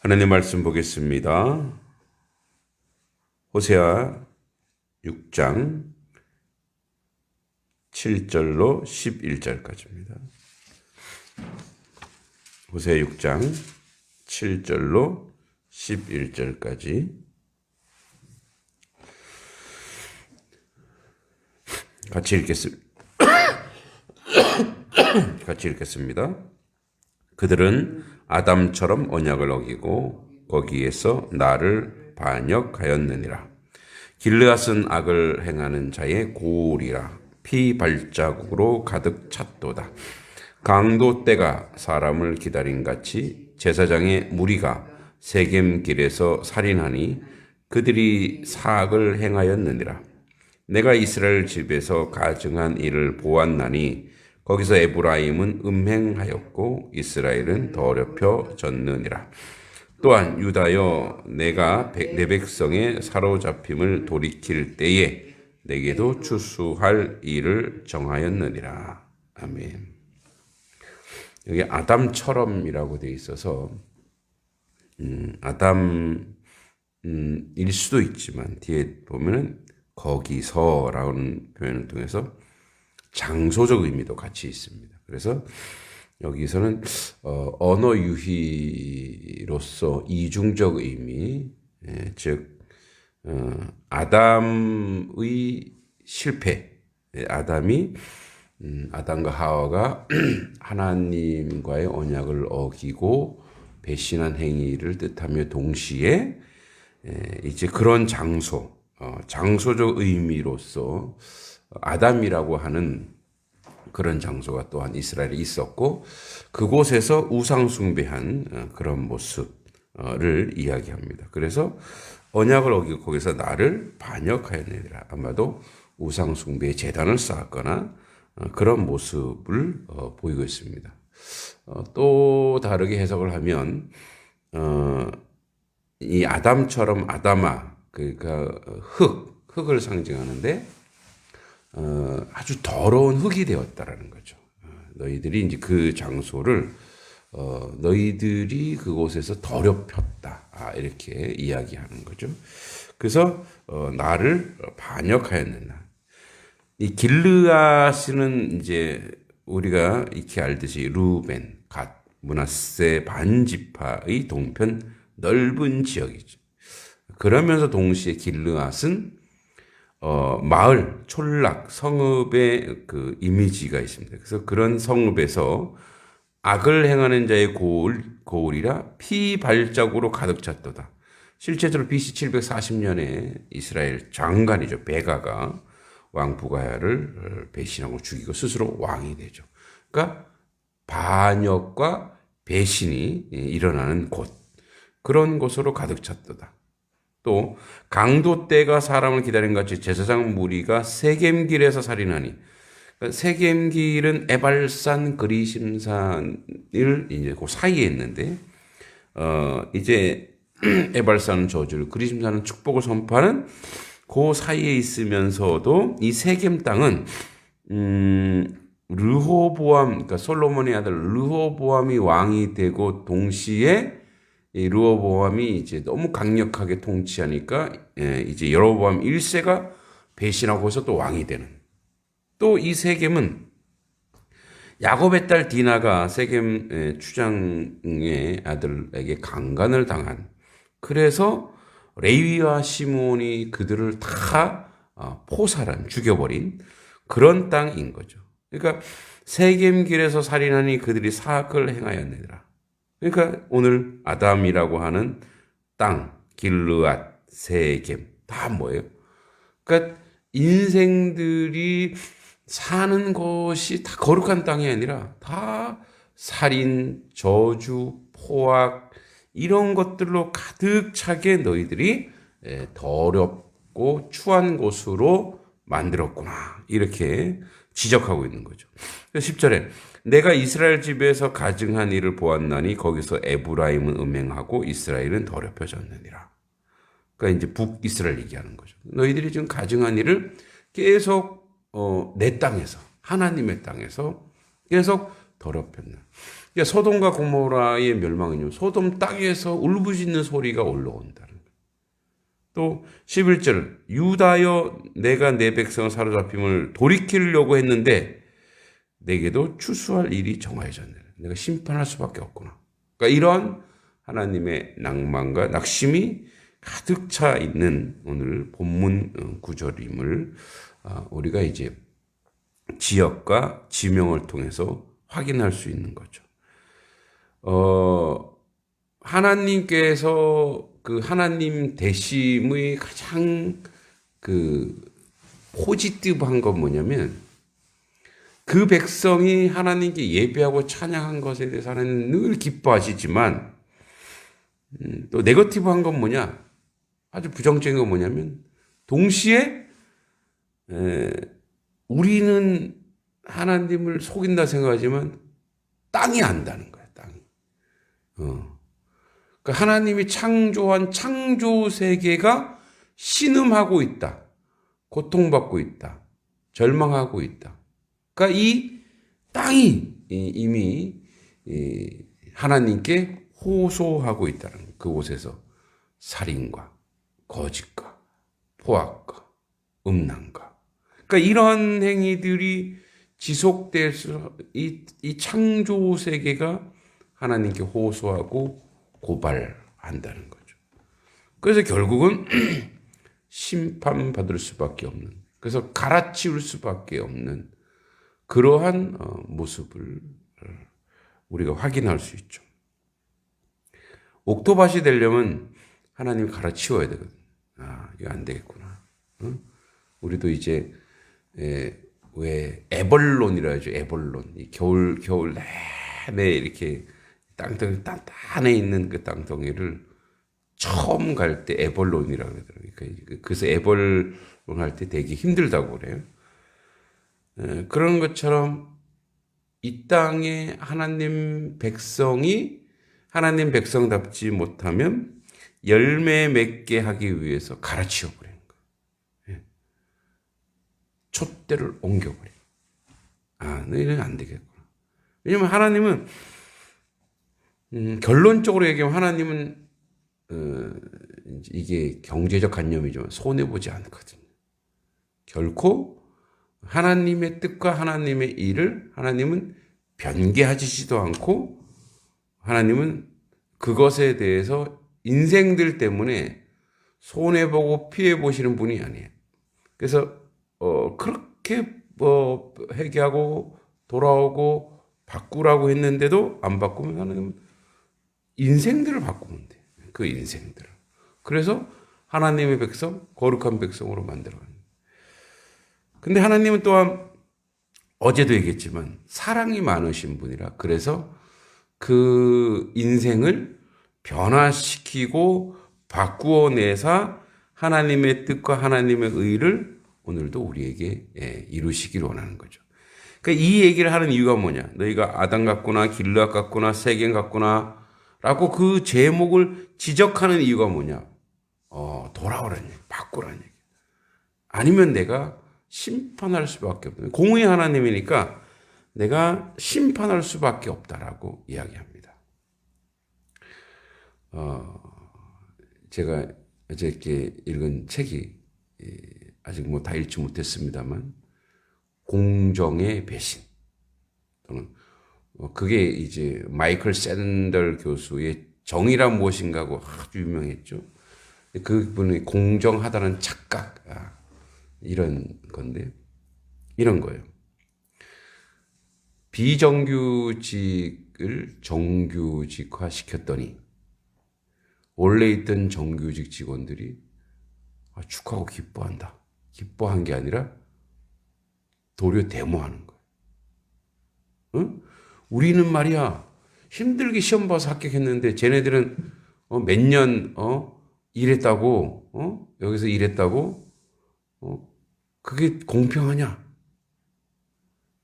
하나님 말씀 보겠습니다. 호세아 6장 7절로 11절까지입니다. 호세아 6장 7절로 11절까지 같이 읽겠습니다. 같이 읽겠습니다. 그들은 아담처럼 언약을 어기고 거기에서 나를 반역하였느니라. 길르앗은 악을 행하는 자의 고울이라. 피 발자국으로 가득 찼도다. 강도 때가 사람을 기다린 같이 제사장의 무리가 세겜 길에서 살인하니 그들이 사악을 행하였느니라. 내가 이스라엘 집에서 가증한 일을 보았나니 거기서 에브라임은 음행하였고 이스라엘은 더럽혀졌느니라. 또한 유다여 내가 내 백성의 사로잡힘을 돌이킬 때에 내게도 추수할 일을 정하였느니라. 아멘. 여기 아담처럼이라고 되어 있어서 아담일 수도 있지만 뒤에 보면은 거기서라는 표현을 통해서 장소적 의미도 같이 있습니다. 그래서 여기서는 언어 유희로서 이중적 의미, 즉 아담의 실패, 아담이 아담과 하와가 하나님과의 언약을 어기고 배신한 행위를 뜻하며 동시에 이제 그런 장소적 의미로서 아담이라고 하는 그런 장소가 또한 이스라엘에 있었고 그곳에서 우상 숭배한 그런 모습을 이야기합니다. 그래서 언약을 어기고 거기서 나를 반역하였느니라. 아마도 우상 숭배의 제단을 쌓았거나 그런 모습을 보이고 있습니다. 또 다르게 해석을 하면 이 아담처럼 아담아 그러니까 흙을 상징하는데 아주 더러운 흙이 되었다라는 거죠. 너희들이 이제 그 장소를 너희들이 그곳에서 더럽혔다 이렇게 이야기하는 거죠. 그래서 나를 반역하였느냐. 이 길르앗은 이제 우리가 익히 알듯이 루벤, 갓, 므낫세 반지파의 동편 넓은 지역이죠. 그러면서 동시에 길르앗은 마을, 촌락, 성읍의 그 이미지가 있습니다. 그래서 그런 성읍에서 악을 행하는 자의 고울이라 피 발자국으로 가득 찼도다. 실제적으로 BC 740년에 이스라엘 장관이죠. 베가가 왕 부가야를 배신하고 죽이고 스스로 왕이 되죠. 그러니까 반역과 배신이 일어나는 곳, 그런 곳으로 가득 찼도다. 또 강도 때가 사람을 기다린 같이 제사장 무리가 세겜길에서 살인하니 세겜길은 에발산 그리심산을 이제 그 사이에 있는데 이제 에발산은 저주를 그리심산은 축복을 선포하는 그 사이에 있으면서도 이 세겜 땅은 르호보암 그러니까 솔로몬의 아들 르호보암이 왕이 되고 동시에 이 르호보암이 이제 너무 강력하게 통치하니까 이제 여로보암 1세가 배신하고서 또 왕이 되는. 또 이 세겜은 야곱의 딸 디나가 세겜 추장의 아들에게 강간을 당한. 그래서 레위와 시몬이 그들을 다 포살한 죽여버린 그런 땅인 거죠. 그러니까 세겜길에서 살인하니 그들이 사악을 행하였느니라. 그러니까 오늘 아담이라고 하는 땅, 길르앗, 세겜 다 뭐예요? 그러니까 인생들이 사는 것이 다 거룩한 땅이 아니라 다 살인, 저주, 포악 이런 것들로 가득 차게 너희들이 더럽고 추한 곳으로 만들었구나 이렇게 지적하고 있는 거죠. 10절에 내가 이스라엘 집에서 가증한 일을 보았나니 거기서 에브라임은 음행하고 이스라엘은 더럽혀졌느니라. 그러니까 이제 북이스라엘 얘기하는 거죠. 너희들이 지금 가증한 일을 계속 내 땅에서 하나님의 땅에서 계속 더럽혔나. 그러니까 소돔과 고모라의 멸망은요, 소돔 땅에서 울부짖는 소리가 올라온다는 거예요. 또 11절, 유다여 내가 내 백성을 사로잡힘을 돌이키려고 했는데 내게도 추수할 일이 정하여졌네. 내가 심판할 수밖에 없구나. 그러니까 이런 하나님의 낭만과 낙심이 가득 차 있는 오늘 본문 구절임을 우리가 이제 지역과 지명을 통해서 확인할 수 있는 거죠. 하나님께서 그 하나님 대심의 가장 그 포지티브한 건 뭐냐면 그 백성이 하나님께 예배하고 찬양한 것에 대해서 하나님은 늘 기뻐하시지만 또 네거티브한 건 뭐냐? 아주 부정적인 건 뭐냐면 동시에 우리는 하나님을 속인다 생각하지만 땅이 안다는 거야, 땅이. 그러니까 하나님이 창조한 창조 세계가 신음하고 있다. 고통받고 있다. 절망하고 있다. 그러니까 이 땅이 이미 하나님께 호소하고 있다는 거예요. 그곳에서 살인과 거짓과 포악과 음란과 그러니까 이런 행위들이 지속돼서 이 창조 세계가 하나님께 호소하고 고발한다는 거죠. 그래서 결국은 심판받을 수밖에 없는, 그래서 갈아치울 수밖에 없는 그러한 모습을 우리가 확인할 수 있죠. 옥토밭이 되려면 하나님이 갈아치워야 되거든. 이거 안 되겠구나. 응? 우리도 이제 왜 에벌론이라 하죠. 에벌론. 이 겨울 내내 이렇게 땅덩이 단단해 있는 그 땅덩이를 처음 갈 때 에벌론이라고 그러더라고요. 그래서 에벌론 할 때 되게 힘들다고 그래요. 그런 것처럼 이 땅에 하나님 백성이 하나님 백성답지 못하면 열매 맺게 하기 위해서 갈아치워 버리는 거예요. 촛대를 옮겨버려요. 너희는 안 되겠구나. 왜냐면 하나님은 결론적으로 얘기하면 하나님은 이게 경제적 관념이지만 손해보지 않거든요. 결코 하나님의 뜻과 하나님의 일을 하나님은 변개하시지도 않고 하나님은 그것에 대해서 인생들 때문에 손해보고 피해보시는 분이 아니에요. 그래서 그렇게 회개하고 돌아오고 바꾸라고 했는데도 안 바꾸면 하나님은 인생들을 바꾸면 돼. 그 인생들을. 그래서 하나님의 백성, 거룩한 백성으로 만들어가는. 근데 하나님은 또한 어제도 얘기했지만 사랑이 많으신 분이라 그래서 그 인생을 변화시키고 바꾸어내사 하나님의 뜻과 하나님의 의를 오늘도 우리에게 이루시기를 원하는 거죠. 그러니까 이 얘기를 하는 이유가 뭐냐? 너희가 아담 같구나, 길르앗 같구나, 세겜 같구나 라고 그 제목을 지적하는 이유가 뭐냐? 돌아오라는 얘기, 바꾸라는 얘기. 아니면 내가 심판할 수밖에 없다. 공의 하나님이니까 내가 심판할 수밖에 없다라고 이야기합니다. 제가 어저께 읽은 책이 아직 뭐 다 읽지 못했습니다만 공정의 배신 또는 그게 이제 마이클 샌들 교수의 정의란 무엇인가고 아주 유명했죠. 그분이 공정하다는 착각 이런 건데 이런 거예요. 비정규직을 정규직화 시켰더니 원래 있던 정규직 직원들이 축하하고 기뻐한다. 기뻐한 게 아니라 도리어 데모하는 거예요. 응? 우리는 말이야 힘들게 시험 봐서 합격했는데 쟤네들은 몇 년 일했다고 여기서 일했다고 그게 공평하냐?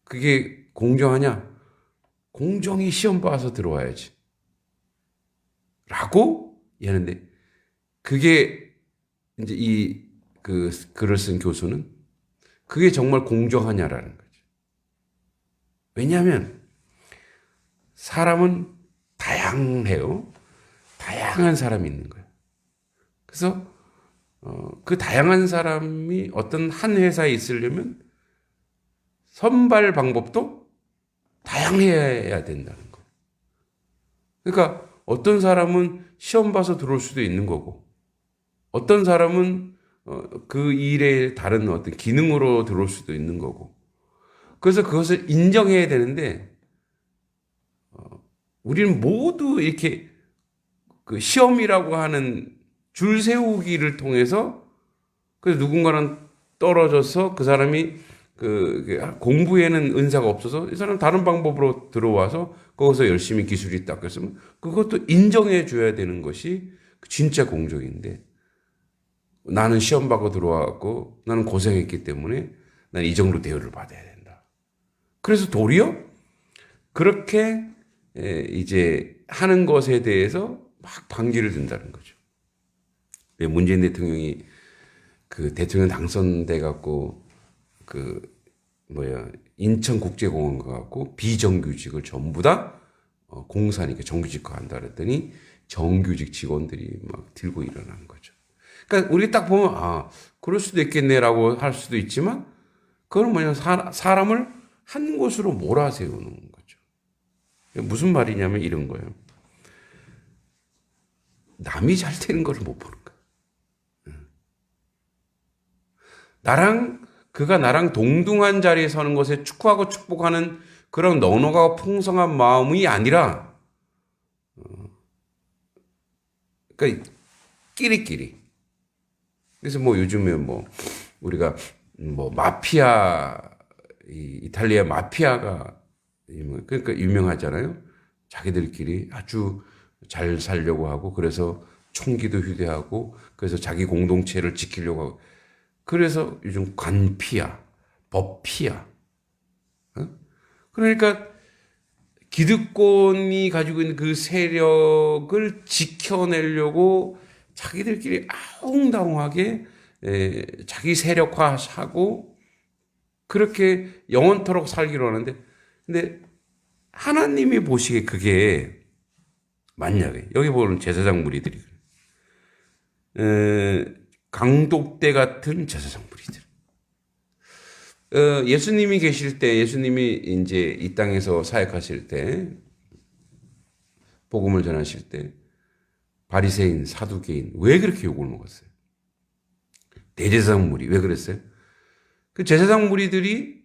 그게 공정하냐? 공정히 시험 봐서 들어와야지. 라고 얘는데 그게 이제 그 글을 쓴 교수는 그게 정말 공정하냐라는 거죠. 왜냐하면 사람은 다양해요. 다양한 사람이 있는 거예요. 그래서 그 다양한 사람이 어떤 한 회사에 있으려면 선발 방법도 다양해야 된다는 거예요. 그러니까 어떤 사람은 시험 봐서 들어올 수도 있는 거고, 어떤 사람은 그 일에 다른 어떤 기능으로 들어올 수도 있는 거고. 그래서 그것을 인정해야 되는데, 우리는 모두 이렇게 그 시험이라고 하는 줄 세우기를 통해서 그래서 누군가는 떨어져서 그 사람이 그 공부에는 은사가 없어서 이 사람 다른 방법으로 들어와서 거기서 열심히 기술이 닦였으면 그것도 인정해 줘야 되는 것이 진짜 공정인데, 나는 시험 받고 들어와갖고 나는 고생했기 때문에 난 이 정도 대우를 받아야 된다. 그래서 도리어 그렇게 이제 하는 것에 대해서 막 반기를 든다는 거죠. 문재인 대통령이 그 대통령 당선돼 갖고 인천국제공원 가갖고 비정규직을 전부 다 공사니까 정규직화 한다 그랬더니 정규직 직원들이 막 들고 일어나는 거죠. 그러니까 우리 딱 보면 그럴 수도 있겠네라고 할 수도 있지만 그건 뭐냐면 사람을 한 곳으로 몰아세우는 거죠. 무슨 말이냐면 이런 거예요. 남이 잘 되는 걸 못 보는 거예요. 그가 나랑 동등한 자리에 서는 것에 축하하고 축복하는 그런 넉넉하고 풍성한 마음이 아니라, 그러니까 끼리끼리. 그래서 요즘에 우리가 마피아, 이탈리아 마피아가 그러니까 유명하잖아요. 자기들끼리 아주 잘 살려고 하고 그래서 총기도 휴대하고 그래서 자기 공동체를 지키려고 하고 그래서 요즘 관피아, 법피아. 그러니까 기득권이 가지고 있는 그 세력을 지켜내려고 자기들끼리 아웅다웅하게 자기 세력화하고 그렇게 영원토록 살기로 하는데, 근데 하나님이 보시기에 그게 만약에 여기 보는 제사장 무리들이 강독대 같은 제사장 무리들. 예수님이 계실 때, 예수님이 이제 이 땅에서 사역하실 때, 복음을 전하실 때, 바리새인, 사두개인 왜 그렇게 욕을 먹었어요? 대제사장 무리 왜 그랬어요? 그 제사장 무리들이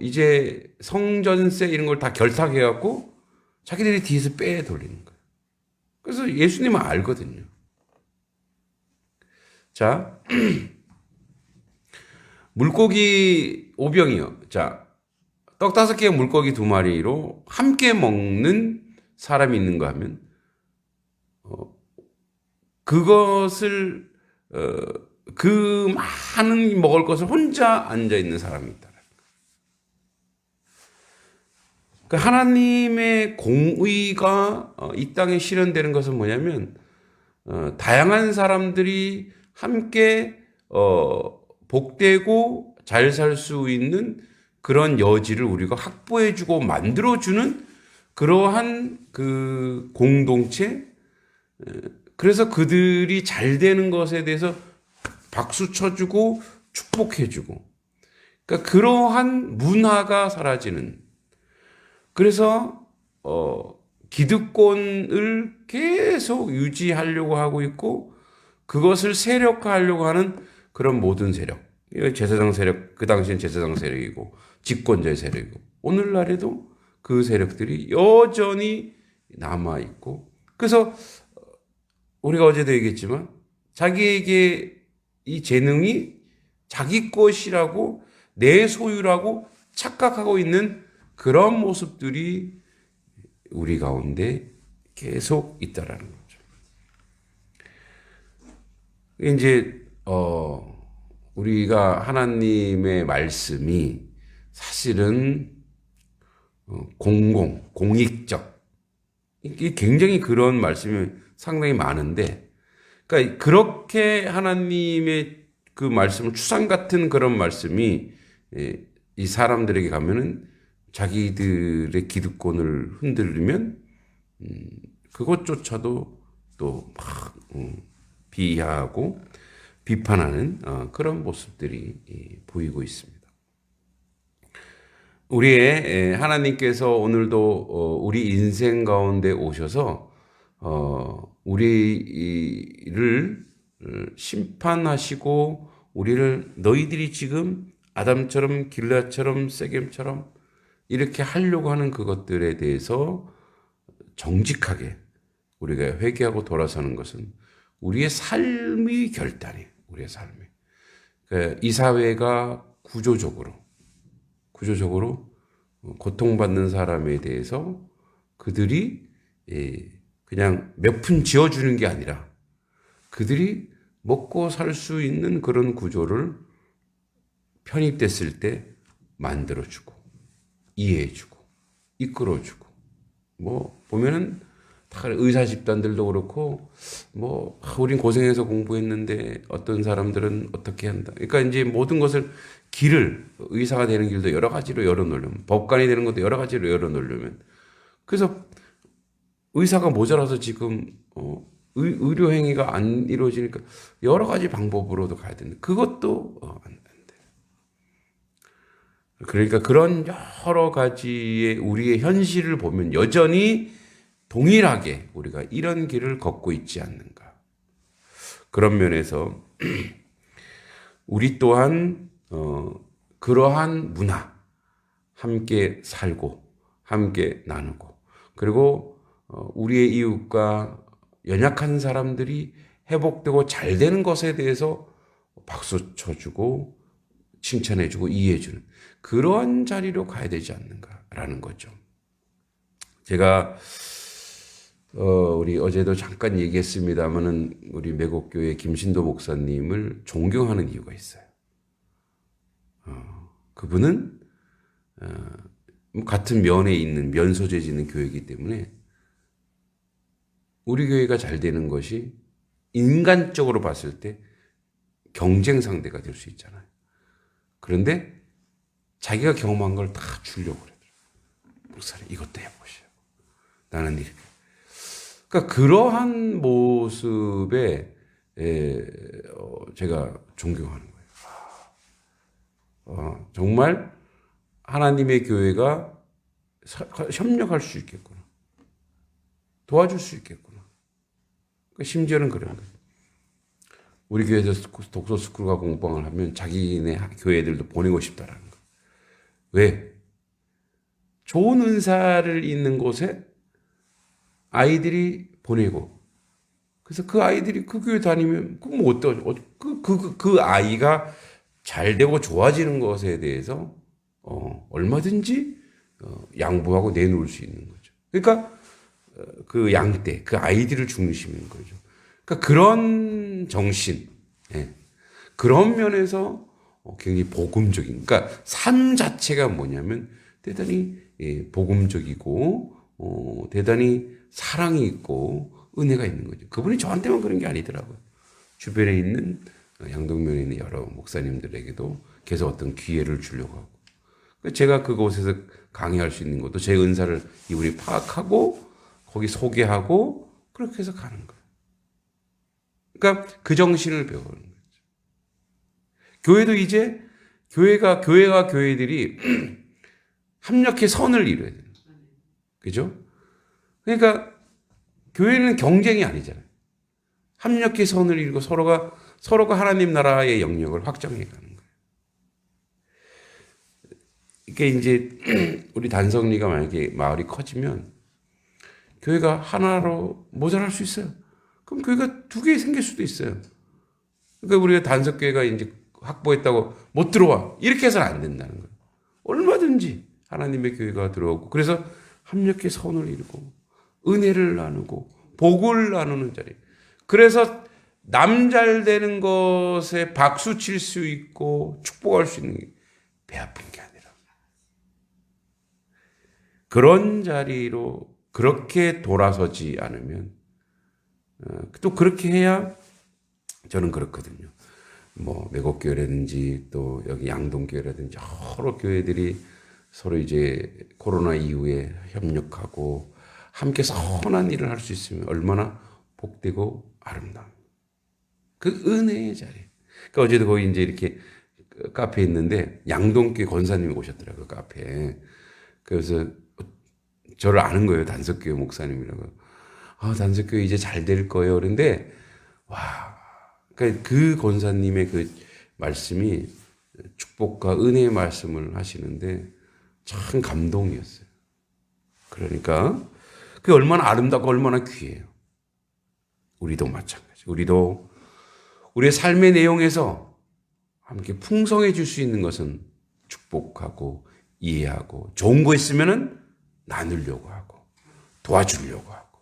이제 성전세 이런 걸 다 결탁해갖고 자기들이 뒤에서 빼돌리는 거예요. 그래서 예수님은 알거든요. 자, 물고기 5병이요. 자, 떡 5개, 물고기 2마리로 함께 먹는 사람이 있는가 하면, 그것을, 그 많은 먹을 것을 혼자 앉아있는 사람이 있다. 그 하나님의 공의가 이 땅에 실현되는 것은 뭐냐면, 다양한 사람들이 함께 복되고 잘 살 수 있는 그런 여지를 우리가 확보해주고 만들어주는 그러한 그 공동체, 그래서 그들이 잘 되는 것에 대해서 박수 쳐주고 축복해주고, 그러니까 그러한 문화가 사라지는, 그래서 기득권을 계속 유지하려고 하고 있고 그것을 세력화하려고 하는 그런 모든 세력, 제사장 세력, 그 당시엔 제사장 세력이고 집권자의 세력이고 오늘날에도 그 세력들이 여전히 남아있고, 그래서 우리가 어제도 얘기했지만 자기에게 이 재능이 자기 것이라고 내 소유라고 착각하고 있는 그런 모습들이 우리 가운데 계속 있다라는 거죠. 이제 우리가 하나님의 말씀이 사실은 공익적, 이게 굉장히 그런 말씀이 상당히 많은데, 그러니까 그렇게 하나님의 그 말씀을 추상 같은 그런 말씀이 이 사람들에게 가면은 자기들의 기득권을 흔들면 그것조차도 또 막 비하하고 비판하는 그런 모습들이 보이고 있습니다. 우리의 하나님께서 오늘도 우리 인생 가운데 오셔서 우리를 심판하시고 우리를 너희들이 지금 아담처럼 길앗처럼 세겜처럼 이렇게 하려고 하는 그것들에 대해서 정직하게 우리가 회개하고 돌아서는 것은 우리의 삶의 결단이에요. 우리의 삶이. 그러니까 이 사회가 구조적으로 고통받는 사람에 대해서 그들이 그냥 몇 푼 지어주는 게 아니라 그들이 먹고 살 수 있는 그런 구조를 편입됐을 때 만들어주고 이해해주고 이끌어주고 뭐 보면은 다 의사 집단들도 그렇고 뭐 우린 고생해서 공부했는데 어떤 사람들은 어떻게 한다. 그러니까 이제 모든 것을 길을 의사가 되는 길도 여러 가지로 열어놓으려면 법관이 되는 것도 여러 가지로 열어놓으려면 그래서 의사가 모자라서 지금 의료 행위가 안 이루어지니까 여러 가지 방법으로도 가야 되는데 그것도 안 돼. 그러니까 그런 여러 가지의 우리의 현실을 보면 여전히 동일하게 우리가 이런 길을 걷고 있지 않는가. 그런 면에서 우리 또한 그러한 문화 함께 살고 함께 나누고 그리고 우리의 이웃과 연약한 사람들이 회복되고 잘 되는 것에 대해서 박수 쳐주고 칭찬해주고 이해해주는 그러한 자리로 가야 되지 않는가라는 거죠. 제가 우리 어제도 잠깐 얘기했습니다마는 우리 매곡교회 김신도 목사님을 존경하는 이유가 있어요. 그분은 같은 면에 있는 면 소재에 있는 교회이기 때문에 우리 교회가 잘 되는 것이 인간적으로 봤을 때 경쟁 상대가 될 수 있잖아요. 그런데 자기가 경험한 걸 다 주려고 그래요. 목사님 이것도 해보시오. 나는 이렇게. 그러니까 그러한 모습에 제가 존경하는 거예요. 정말 하나님의 교회가 협력할 수 있겠구나. 도와줄 수 있겠구나. 그러니까 심지어는 그런 거예요. 우리 교회에서 독서 스쿨과 공방을 하면 자기네 교회 애들도 보내고 싶다라는 거예요. 왜? 좋은 은사를 있는 곳에 아이들이 보내고 그래서 그 아이들이 그 교회 다니면 뭐 그 아이가 잘 되고 좋아지는 것에 대해서 얼마든지 양보하고 내놓을 수 있는 거죠. 그러니까 그 양떼, 그 아이들을 중심인 거죠. 그러니까 그런 정신, 그런 면에서 굉장히 복음적인, 그러니까 삶 자체가 뭐냐면 대단히 복음적이고 대단히 사랑이 있고 은혜가 있는 거죠. 그분이 저한테만 그런 게 아니더라고요. 주변에 있는 양동면에 있는 여러 목사님들에게도 계속 어떤 기회를 주려고 하고 제가 그곳에서 강의할 수 있는 것도 제 은사를 이분이 파악하고 거기 소개하고 그렇게 해서 가는 거예요. 그러니까 그 정신을 배우는 거죠. 교회도 이제 교회가 교회들이 합력해 선을 이루어야 돼요. 그죠? 그러니까 교회는 경쟁이 아니잖아요. 합력해 선을 이루고 서로가 하나님 나라의 영역을 확장해 가는 거예요. 이게 이제 우리 단성리가 만약에 마을이 커지면 교회가 하나로 모자랄 수 있어요. 그럼 교회가 두 개 생길 수도 있어요. 그러니까 우리가 단석교회가 이제 확보했다고 못 들어와. 이렇게 해서는 안 된다는 거예요. 얼마든지 하나님의 교회가 들어오고 그래서 합력해 선을 이루고 은혜를 나누고 복을 나누는 자리. 그래서 남 잘 되는 것에 박수 칠 수 있고 축복할 수 있는 게 배 아픈 게 아니라 그런 자리로 그렇게 돌아서지 않으면 또 그렇게 해야 저는 그렇거든요. 뭐 매곡교회라든지 또 여기 양동교회라든지 여러 교회들이 서로 이제 코로나 이후에 협력하고 함께 선한 일을 할 수 있으면 얼마나 복되고 아름다운 그 은혜의 자리. 그러니까 어제도 거기 이제 이렇게 카페에 있는데 양동교회 권사님이 오셨더라고요, 카페에. 그래서 저를 아는 거예요, 단석교회 목사님이라고. 아, 단석교회 이제 잘 될 거예요. 그런데 와, 그러니까 그 권사님의 그 말씀이 축복과 은혜의 말씀을 하시는데 참 감동이었어요. 그러니까 그게 얼마나 아름답고 얼마나 귀해요. 우리도 마찬가지. 우리도 우리의 삶의 내용에서 함께 풍성해질 수 있는 것은 축복하고 이해하고 좋은 거 있으면은 나누려고 하고 도와주려고 하고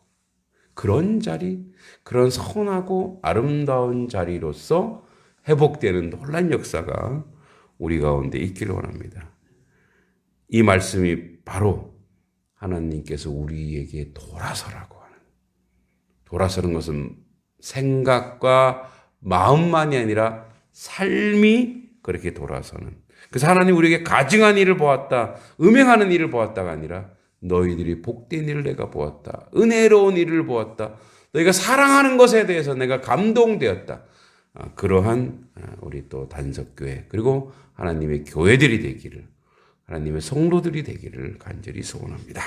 그런 자리, 그런 선하고 아름다운 자리로서 회복되는 놀라운 역사가 우리 가운데 있기를 원합니다. 이 말씀이 바로 하나님께서 우리에게 돌아서라고 하는, 돌아서는 것은 생각과 마음만이 아니라 삶이 그렇게 돌아서는, 그래서 하나님 우리에게 가증한 일을 보았다, 음행하는 일을 보았다가 아니라 너희들이 복된 일을 내가 보았다, 은혜로운 일을 보았다, 너희가 사랑하는 것에 대해서 내가 감동되었다. 그러한 우리 또 단석교회 그리고 하나님의 교회들이 되기를, 하나님의 성도들이 되기를 간절히 소원합니다.